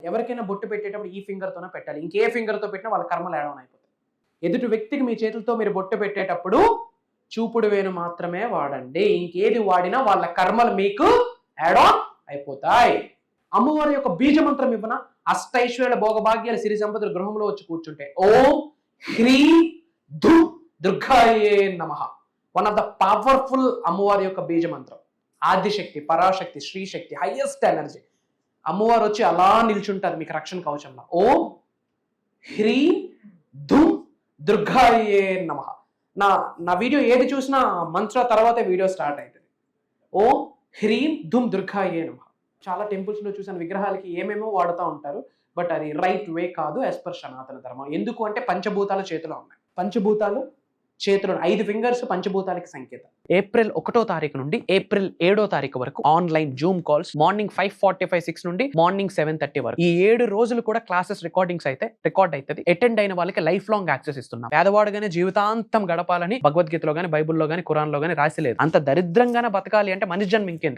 ఎవరికైనా బొట్టు పెట్టేటప్పుడు ఈ ఫింగర్తోనే పెట్టాలి. ఇంకే ఫింగర్తో పెట్టినా వాళ్ళ కర్మలు యాడ్ ఆన్ అయిపోతాయి. ఎదుటి వ్యక్తికి మీ చేతులతో మీరు బొట్టు పెట్టేటప్పుడు చూపుడు వేలు మాత్రమే వాడండి. ఇంకేది వాడినా వాళ్ళ కర్మలు మీకు యాడ్ ఆన్ అయిపోతాయి. అమ్మవారి యొక్క బీజ మంత్రం ఇవ్వన అష్టైశ్వర్యాల భోగభాగ్యాలు సిరి సంపదలు గృహంలో వచ్చి కూర్చుంటే ఓం హ్రీం ధూం దుర్గాయే నమః. వన్ ఆఫ్ ద పవర్ఫుల్ అమ్మవారి యొక్క బీజ మంత్రం. Adishakti, Parashakti, Shrishakti, highest energy. అమ్మవారు వచ్చి అలా నిల్చుంటారు మీకు రక్షణ కవచంలో. ఓం హ్రీం ధూం దుర్గాయే నమః. నా వీడియో ఏది చూసినా మంత్ర తర్వాతే వీడియో స్టార్ట్ అవుతుంది. ఓం హ్రీం ధూం దుర్గాయే నమః. చాలా టెంపుల్స్లో చూసిన విగ్రహాలకి ఏమేమో వాడుతూ ఉంటారు. బట్ అది రైట్ వే కాదు యాజ్ పర్ సనాతన ధర్మం. ఎందుకు అంటే పంచభూతాలు చేతిలో ఉన్నాయి. పంచభూతాలు చేతిలో 5 ఫింగర్స్ పంచభూతాలకి సంకేతం. ఏప్రిల్ 1వ తారీఖు నుండి ఏప్రిల్ 7వ తారీఖు వరకు ఆన్లైన్ జూమ్ కాల్స్ మార్నింగ్ 5:45 నుండి మార్నింగ్ 7:30 వరకు. ఈ 7 రోజులు కూడా క్లాసెస్ రికార్డ్ అవుతుంది. అటెండ్ అయిన వాళ్ళకి లైఫ్ లాంగ్ యాక్సెస్ ఇస్తున్నాం. పేదవాడుగానే జీవితాంతం గడపాలని భగవద్గీతలో గానీ, బైబుల్లో గానీ, ఖురాన్లో గానీ రాసి లేదు. అంత దరిద్రంగానే బతకాలి అంటే మనిషి జన్మ ఇంకేంది.